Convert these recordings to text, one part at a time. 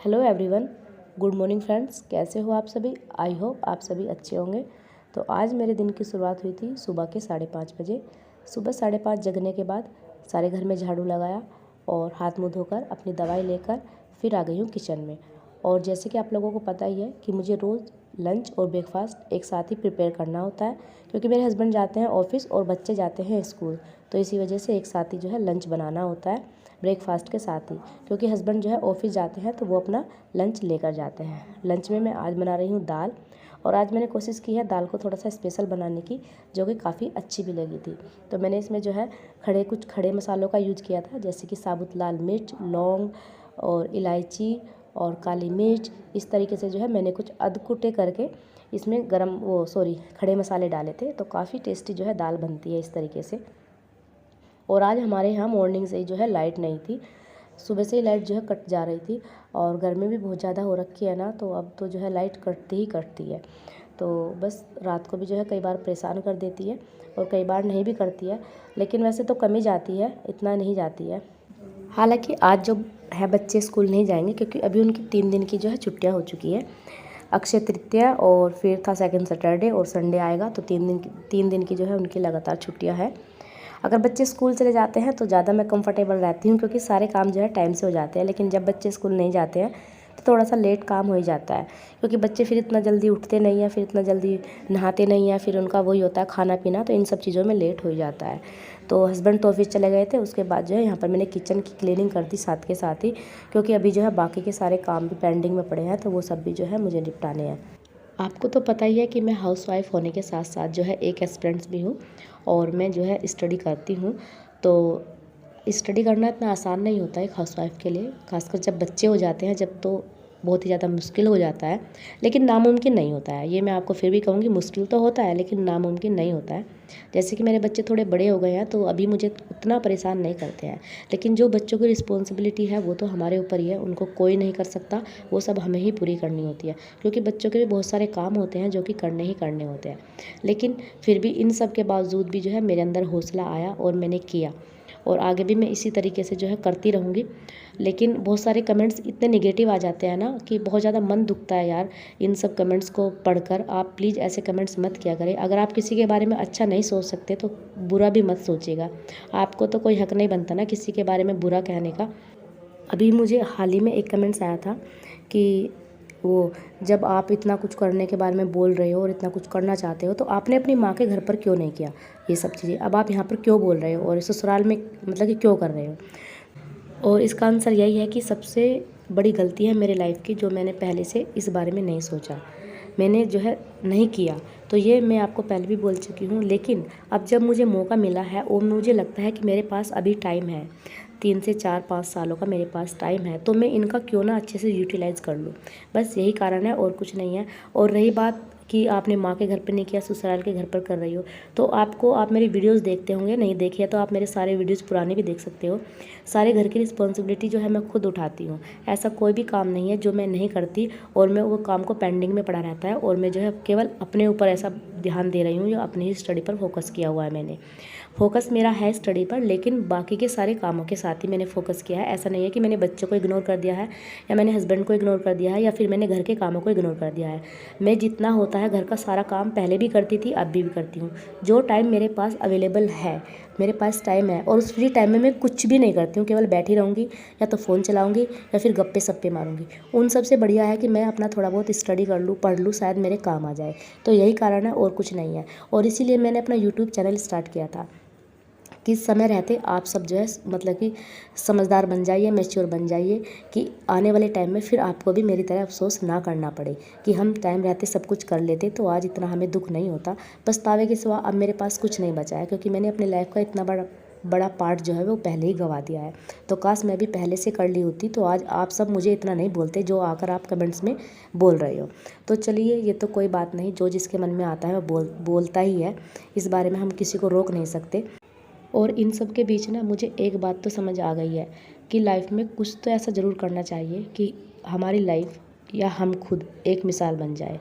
Hello everyone, good morning friends. कैसे हो आप सभी? आई होप आप सभी अच्छे होंगे। तो आज मेरे दिन की शुरुआत हुई थी सुबह के 5:30 बजे। सुबह 5:30 जगने के बाद सारे घर में झाड़ू लगाया और हाथ मुँह धोकर अपनी दवाई लेकर फिर आ गई हूँ किचन में। और जैसे कि आप लोगों को पता ही है कि मुझे रोज़ लंच और ब्रेकफास्ट एक साथ ही प्रिपेयर करना होता है, क्योंकि मेरे हस्बैंड जाते हैं ऑफिस और बच्चे जाते हैं स्कूल। तो इसी वजह से एक साथ ही जो है लंच बनाना होता है ब्रेकफास्ट के साथ ही, क्योंकि हस्बैंड जो है ऑफिस जाते हैं तो वो अपना लंच लेकर जाते हैं। लंच में मैं आज बना रही हूँ दाल, और आज मैंने कोशिश की है दाल को थोड़ा सा स्पेशल बनाने की, जो कि काफ़ी अच्छी भी लगी थी। तो मैंने इसमें जो है कुछ खड़े मसालों का यूज किया था, जैसे कि साबुत लाल मिर्च, लौंग और इलायची और काली मिर्च। इस तरीके से जो है मैंने कुछ अधकुटे करके इसमें खड़े मसाले डाले थे। तो काफ़ी टेस्टी जो है दाल बनती है इस तरीके से। और आज हमारे यहाँ मॉर्निंग से ही जो है लाइट नहीं थी, सुबह से ही लाइट जो है कट जा रही थी। और गर्मी भी बहुत ज़्यादा हो रखी है ना, तो अब तो जो है लाइट कटती ही कटती है। तो बस रात को भी जो है कई बार परेशान कर देती है और कई बार नहीं भी करती है, लेकिन वैसे तो कम ही जाती है, इतना नहीं जाती है। हालांकि आज जो है बच्चे स्कूल नहीं जाएंगे, क्योंकि अभी उनकी 3 दिन की जो है छुट्टियाँ हो चुकी है। अक्षय तृतीया और फिर था सेकंड सैटरडे और संडे आएगा, तो 3 दिन की जो है उनकी लगातार छुट्टियाँ है। अगर बच्चे स्कूल चले जाते हैं तो ज़्यादा मैं कंफर्टेबल रहती हूँ, क्योंकि सारे काम जो है टाइम से हो जाते हैं। लेकिन जब बच्चे स्कूल नहीं जाते हैं तो थोड़ा सा लेट काम हो ही जाता है, क्योंकि बच्चे फिर इतना जल्दी उठते नहीं हैं, फिर इतना जल्दी नहाते नहीं हैं, फिर उनका वही होता है खाना पीना, तो इन सब चीज़ों में लेट हो ही जाता है। तो हस्बैंड तो ऑफिस चले गए थे, उसके बाद जो है यहाँ पर मैंने किचन की क्लीनिंग कर दी साथ के साथ ही, क्योंकि अभी जो है बाकी के सारे काम भी पेंडिंग में पड़े हैं, तो वो सब भी जो है मुझे निपटाने हैं। आपको तो पता ही है कि मैं हाउसवाइफ होने के साथ साथ जो है एक एस्पिरेंट्स भी हूँ, और मैं जो है स्टडी करती हूँ। तो स्टडी करना इतना आसान नहीं होता है एक हाउसवाइफ के लिए, खासकर जब बच्चे हो जाते हैं, जब तो बहुत ही ज़्यादा मुश्किल हो जाता है। लेकिन नामुमकिन नहीं होता है, ये मैं आपको फिर भी कहूँगी, मुश्किल तो होता है लेकिन नामुमकिन नहीं होता है। जैसे कि मेरे बच्चे थोड़े बड़े हो गए हैं, तो अभी मुझे उतना परेशान नहीं करते हैं। लेकिन जो बच्चों की रिस्पॉन्सिबिलिटी है वो तो हमारे ऊपर ही है, उनको कोई नहीं कर सकता, वो सब हमें ही पूरी करनी होती है, क्योंकि बच्चों के भी बहुत सारे काम होते हैं जो कि करने ही करने होते हैं। लेकिन फिर भी इन सब के बावजूद भी जो है मेरे अंदर हौसला आया और मैंने किया, और आगे भी मैं इसी तरीके से जो है करती रहूँगी। लेकिन बहुत सारे कमेंट्स इतने नेगेटिव आ जाते हैं ना, कि बहुत ज़्यादा मन दुखता है यार इन सब कमेंट्स को पढ़कर। आप प्लीज़ ऐसे कमेंट्स मत किया करें। अगर आप किसी के बारे में अच्छा नहीं सोच सकते तो बुरा भी मत सोचिएगा। आपको तो कोई हक नहीं बनता ना किसी के बारे में बुरा कहने का। अभी मुझे हाल ही में एक कमेंट्स आया था कि वो, जब आप इतना कुछ करने के बारे में बोल रहे हो और इतना कुछ करना चाहते हो, तो आपने अपनी माँ के घर पर क्यों नहीं किया ये सब चीज़ें? अब आप यहाँ पर क्यों बोल रहे हो, और ससुराल में मतलब कि क्यों कर रहे हो? और इसका आंसर यही है कि सबसे बड़ी गलती है मेरे लाइफ की, जो मैंने पहले से इस बारे में नहीं सोचा, मैंने जो है नहीं किया। तो ये मैं आपको पहले भी बोल चुकी हूँ, लेकिन अब जब मुझे मौका मिला है और मुझे लगता है कि मेरे पास अभी टाइम है, 3 से 4-5 सालों का मेरे पास टाइम है, तो मैं इनका क्यों ना अच्छे से यूटिलाइज़ कर लूँ। बस यही कारण है और कुछ नहीं है। और रही बात कि आपने माँ के घर पर नहीं किया, ससुराल के घर पर कर रही हो, तो आप मेरी वीडियोस देखते होंगे, नहीं देखी है तो आप मेरे सारे वीडियोस पुराने भी देख सकते हो। सारे घर की रिस्पॉन्सिबिलिटी जो है मैं खुद उठाती हूँ, ऐसा कोई भी काम नहीं है जो मैं नहीं करती और मैं वो काम को पेंडिंग में पड़ा रहता है, और मैं जो है केवल अपने ऊपर ऐसा ध्यान दे रही हूँ, जो अपनी ही स्टडी पर फोकस किया हुआ है। मैंने फोकस मेरा है स्टडी पर, लेकिन बाकी के सारे कामों के साथ ही मैंने फोकस किया है। ऐसा नहीं है कि मैंने बच्चों को इग्नोर कर दिया है, या मैंने हस्बैंड को इग्नोर कर दिया है, या फिर मैंने घर के कामों को इग्नोर कर दिया है। मैं जितना होता है घर का सारा काम पहले भी करती थी, अब भी करती हूँ। जो टाइम मेरे पास अवेलेबल है, मेरे पास टाइम है, और उस फ्री टाइम में मैं कुछ भी नहीं करती हूँ, केवल बैठी रहूँगी, या तो फ़ोन चलाऊँगी, या फिर गप्पे सप्पे मारूँगी। उन सबसे बढ़िया है कि मैं अपना थोड़ा बहुत स्टडी कर लूँ, पढ़ लूँ, शायद मेरे काम आ जाए। तो यही कारण है और कुछ नहीं है। और इसीलिए मैंने अपना यूट्यूब चैनल स्टार्ट किया था कि समय रहते आप सब जो है मतलब कि समझदार बन जाइए, मैच्योर बन जाइए, कि आने वाले टाइम में फिर आपको भी मेरी तरह अफसोस ना करना पड़े, कि हम टाइम रहते सब कुछ कर लेते तो आज इतना हमें दुख नहीं होता। पछतावे के सिवा अब मेरे पास कुछ नहीं बचा है, क्योंकि मैंने अपनी लाइफ का इतना बड़ा पार्ट जो है वो पहले ही गंवा दिया है। तो काश मैं भी पहले से कर ली होती, तो आज आप सब मुझे इतना नहीं बोलते जो आकर आप कमेंट्स में बोल रहे हो। तो चलिए, ये तो कोई बात नहीं, जो जिसके मन में आता है वो बोलता ही है, इस बारे में हम किसी को रोक नहीं सकते। और इन सब के बीच ना मुझे एक बात तो समझ आ गई है कि लाइफ में कुछ तो ऐसा ज़रूर करना चाहिए कि हमारी लाइफ या हम खुद एक मिसाल बन जाए,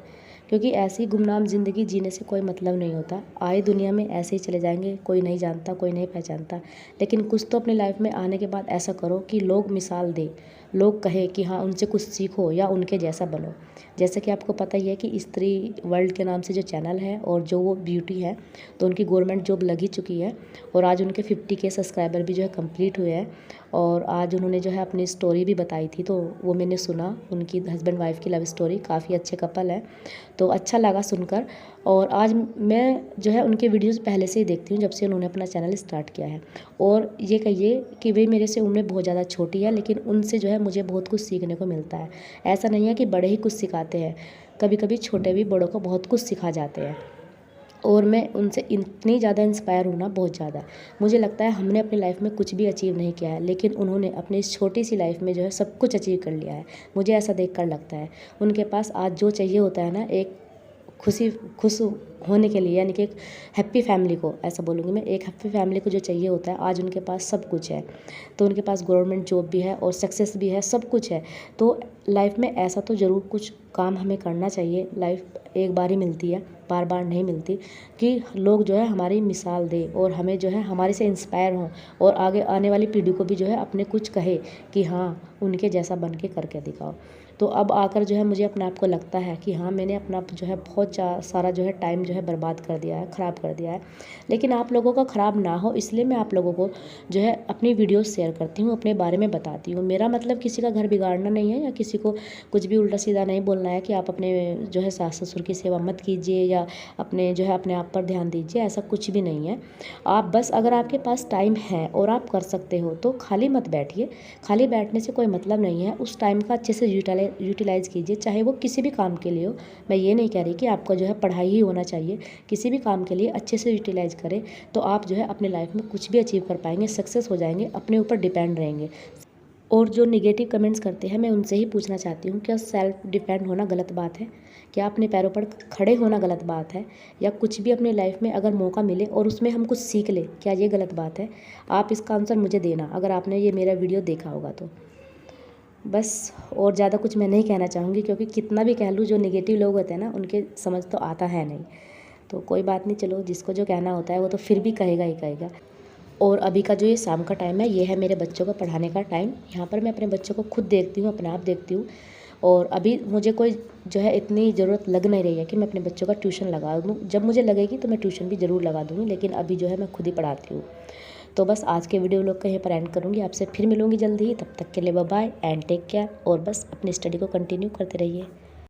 क्योंकि ऐसी गुमनाम ज़िंदगी जीने से कोई मतलब नहीं होता। आए दुनिया में ऐसे ही चले जाएंगे, कोई नहीं जानता, कोई नहीं पहचानता। लेकिन कुछ तो अपनी लाइफ में आने के बाद ऐसा करो कि लोग मिसाल दे, लोग कहे कि हाँ उनसे कुछ सीखो या उनके जैसा बनो। जैसे कि आपको पता ही है कि स्त्री वर्ल्ड के नाम से जो चैनल है और जो वो ब्यूटी है, तो उनकी गवर्नमेंट जॉब लगी चुकी है और आज उनके 50K सब्सक्राइबर भी जो है कंप्लीट हुए हैं। और आज उन्होंने जो है अपनी स्टोरी भी बताई थी, तो वो मैंने सुना। उनकी हस्बैंड वाइफ की लव स्टोरी, काफ़ी अच्छे कपल है, तो अच्छा लगा सुनकर। और आज मैं जो है उनके वीडियोस पहले से ही देखती हूँ, जब से उन्होंने अपना चैनल स्टार्ट किया है। और ये कहिए कि वे मेरे से उम्र में बहुत ज़्यादा छोटी है, लेकिन उनसे जो है मुझे बहुत कुछ सीखने को मिलता है। ऐसा नहीं है कि बड़े ही कुछ सिखाते हैं, कभी कभी छोटे भी बड़ों को बहुत कुछ सिखा जाते हैं। और मैं उनसे इतनी ज़्यादा इंस्पायर हूँ ना, बहुत ज़्यादा। मुझे लगता है हमने अपनी लाइफ में कुछ भी अचीव नहीं किया है, लेकिन उन्होंने अपनी इस छोटी सी लाइफ में जो है सब कुछ अचीव कर लिया है। मुझे ऐसा देखकर लगता है उनके पास आज जो चाहिए होता है ना, एक खुश होने के लिए, यानी कि एक हैप्पी फैमिली को, ऐसा बोलूँगी मैं, एक हैप्पी फैमिली को जो चाहिए होता है, आज उनके पास सब कुछ है। तो उनके पास गवर्नमेंट जॉब भी है और सक्सेस भी है, सब कुछ है। तो लाइफ में ऐसा तो ज़रूर कुछ काम हमें करना चाहिए। लाइफ एक बार ही मिलती है, बार बार नहीं मिलती, कि लोग जो है हमारी मिसाल दे और हमें जो है हमारे से इंस्पायर हों और आगे आने वाली पीढ़ी को भी जो है अपने कुछ कहे कि हाँ उनके जैसा बन के करके दिखाओ। तो अब आकर जो है मुझे अपने आप को लगता है कि हाँ मैंने अपना जो है बहुत सारा जो है टाइम जो है बर्बाद कर दिया है, ख़राब कर दिया है। लेकिन आप लोगों का ख़राब ना हो, इसलिए मैं आप लोगों को जो है अपनी वीडियोस शेयर करती हूँ, अपने बारे में बताती हूँ। मेरा मतलब किसी का घर बिगाड़ना नहीं है या किसी को कुछ भी उल्टा सीधा नहीं बोलना है कि आप अपने जो है सास ससुर की सेवा मत कीजिए या अपने जो है अपने आप पर ध्यान दीजिए, ऐसा कुछ भी नहीं है। आप बस अगर आपके पास टाइम है और आप कर सकते हो तो खाली मत बैठिए। खाली बैठने से कोई मतलब नहीं है, उस टाइम का अच्छे से यूटिलाइज़ कीजिए, चाहे वो किसी भी काम के लिए हो। मैं ये नहीं कह रही कि आपका जो है पढ़ाई ही होना चाहिए, किसी भी काम के लिए अच्छे से यूटिलाइज़ करें तो आप जो है अपने लाइफ में कुछ भी अचीव कर पाएंगे, सक्सेस हो जाएंगे, अपने ऊपर डिपेंड रहेंगे। और जो निगेटिव कमेंट्स करते हैं, मैं उनसे ही पूछना चाहती हूँ, क्या सेल्फ डिपेंड होना गलत बात है? क्या अपने पैरों पर खड़े होना गलत बात है? या कुछ भी अपने लाइफ में अगर मौका मिले और उसमें हम कुछ सीख लें, क्या ये गलत बात है? आप इसका आंसर मुझे देना अगर आपने ये मेरा वीडियो देखा होगा तो। बस और ज़्यादा कुछ मैं नहीं कहना चाहूँगी, क्योंकि कितना भी कह लूँ, जो नेगेटिव लोग होते हैं ना उनके समझ तो आता है नहीं। तो कोई बात नहीं, चलो जिसको जो कहना होता है वो तो फिर भी कहेगा ही कहेगा। और अभी का जो ये शाम का टाइम है, ये है मेरे बच्चों को पढ़ाने का टाइम। यहाँ पर मैं अपने बच्चों को खुद देखती हूँ, अपने आप देखती हूँ। और अभी मुझे कोई जो है इतनी ज़रूरत लग नहीं रही है कि मैं अपने बच्चों का ट्यूशन लगा दूँ। जब मुझे लगेगी तो मैं ट्यूशन भी ज़रूर लगा दूँगी, लेकिन अभी जो है मैं खुद ही पढ़ाती हूँ। तो बस आज के वीडियो लोग कहीं पर एंड करूँगी। आपसे फिर मिलूँगी जल्दी ही, तब तक के लिए bye bye and take care. और बस अपनी स्टडी को कंटिन्यू करते रहिए।